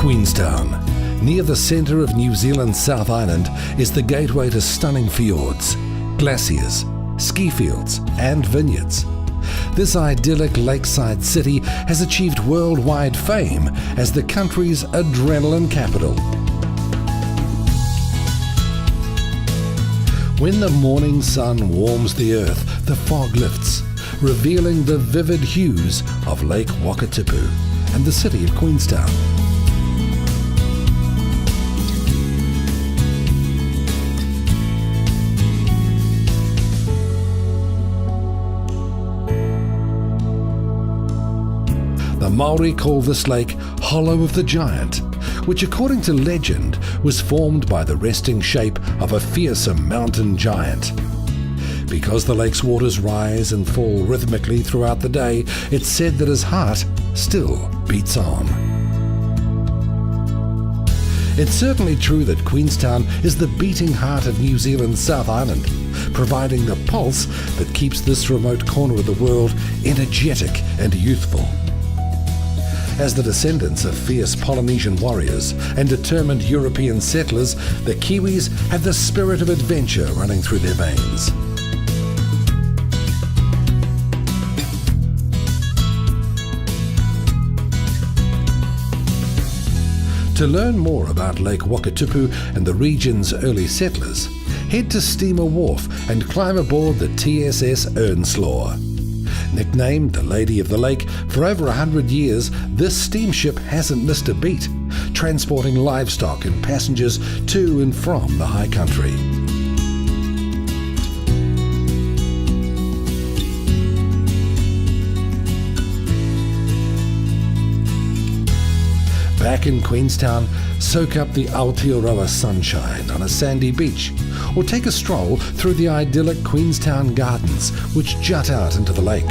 Queenstown, near the centre of New Zealand's South Island, is the gateway to stunning fjords, glaciers, ski fields and vineyards. This idyllic lakeside city has achieved worldwide fame as the country's adrenaline capital. When the morning sun warms the earth, the fog lifts, revealing the vivid hues of Lake Wakatipu and the city of Queenstown. The Maori call this lake Hollow of the Giant, which according to legend was formed by the resting shape of a fearsome mountain giant. Because the lake's waters rise and fall rhythmically throughout the day, it's said that his heart still beats on. It's certainly true that Queenstown is the beating heart of New Zealand's South Island, providing the pulse that keeps this remote corner of the world energetic and youthful. As the descendants of fierce Polynesian warriors and determined European settlers, the Kiwis have the spirit of adventure running through their veins. To learn more about Lake Wakatipu and the region's early settlers, head to Steamer Wharf and climb aboard the TSS Earnslaw. Nicknamed the Lady of the Lake, for over 100 years, this steamship hasn't missed a beat, transporting livestock and passengers to and from the high country. Back in Queenstown, soak up the Aotearoa sunshine on a sandy beach, or take a stroll through the idyllic Queenstown Gardens, which jut out into the lake.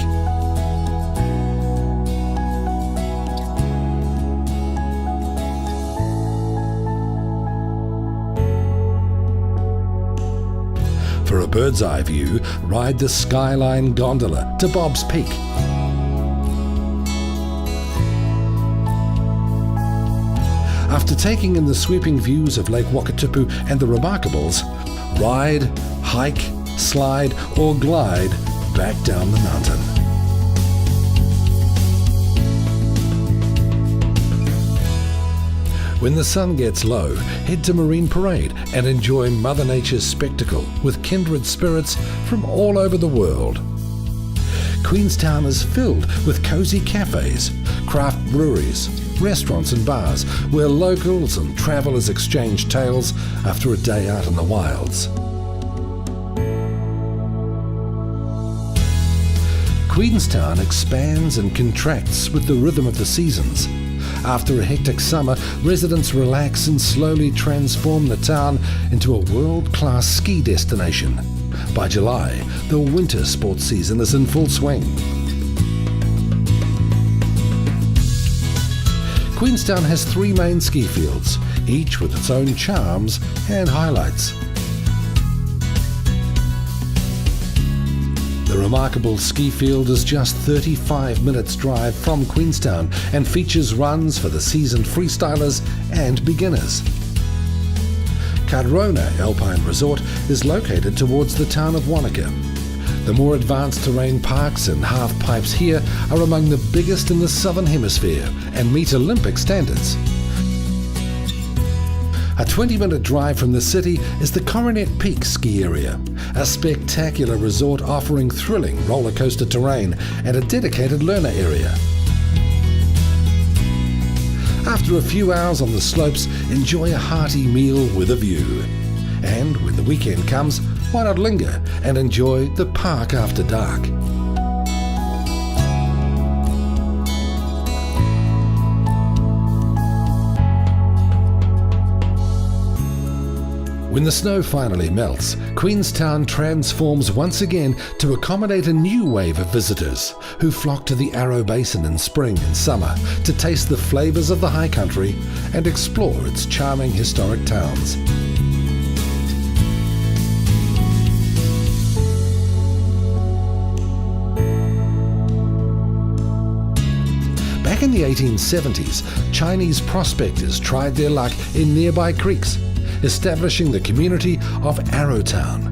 For a bird's eye view, ride the Skyline gondola to Bob's Peak. After taking in the sweeping views of Lake Wakatipu and the Remarkables, ride, hike, slide or glide back down the mountain. When the sun gets low, head to Marine Parade and enjoy Mother Nature's spectacle with kindred spirits from all over the world. Queenstown is filled with cosy cafes, craft breweries, restaurants and bars where locals and travellers exchange tales after a day out in the wilds. Queenstown expands and contracts with the rhythm of the seasons. After a hectic summer, residents relax and slowly transform the town into a world-class ski destination. By July, the winter sports season is in full swing. Queenstown has 3 main ski fields, each with its own charms and highlights. The remarkable ski field is just 35 minutes drive from Queenstown and features runs for the seasoned freestylers and beginners. Kadrona Alpine Resort is located towards the town of Wanaka. The more advanced terrain parks and half-pipes here are among the biggest in the Southern Hemisphere and meet Olympic standards. A 20-minute drive from the city is the Coronet Peak ski area, a spectacular resort offering thrilling roller coaster terrain and a dedicated learner area. After a few hours on the slopes, enjoy a hearty meal with a view. And when the weekend comes, why not linger and enjoy the park after dark? When the snow finally melts, Queenstown transforms once again to accommodate a new wave of visitors who flock to the Arrow Basin in spring and summer to taste the flavours of the high country and explore its charming historic towns. Back in the 1870s, Chinese prospectors tried their luck in nearby creeks, establishing the community of Arrowtown.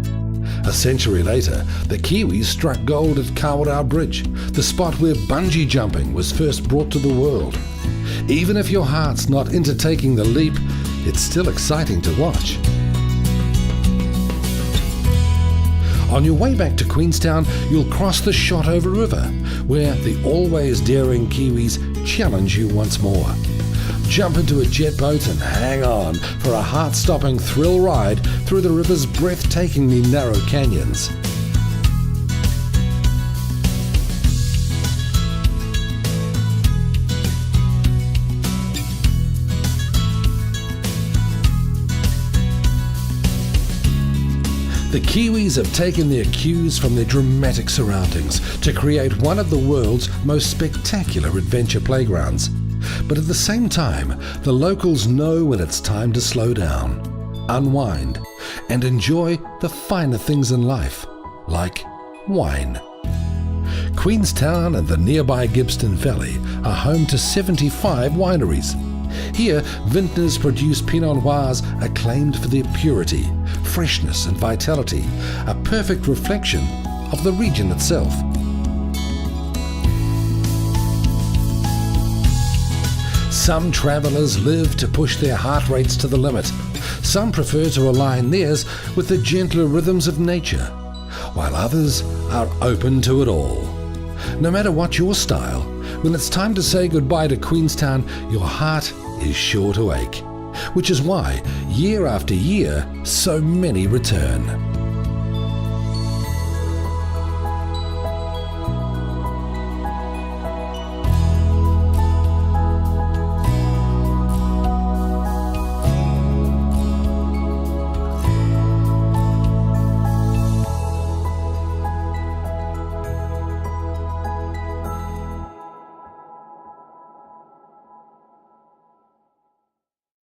A century later, the Kiwis struck gold at Kawarau Bridge, the spot where bungee jumping was first brought to the world. Even if your heart's not into taking the leap, it's still exciting to watch. On your way back to Queenstown, you'll cross the Shotover River, where the always daring Kiwis challenge you once more. Jump into a jet boat and hang on for a heart-stopping thrill ride through the river's breathtakingly narrow canyons. The Kiwis have taken their cues from their dramatic surroundings to create one of the world's most spectacular adventure playgrounds. But at the same time, the locals know when it's time to slow down, unwind, and enjoy the finer things in life, like wine. Queenstown and the nearby Gippsland Valley are home to 75 wineries. Here, vintners produce Pinot Noirs acclaimed for their purity, freshness and vitality, a perfect reflection of the region itself. Some travellers live to push their heart rates to the limit. Some prefer to align theirs with the gentler rhythms of nature, while others are open to it all. No matter what your style, when it's time to say goodbye to Queenstown, your heart is sure to ache, which is why, year after year, so many return.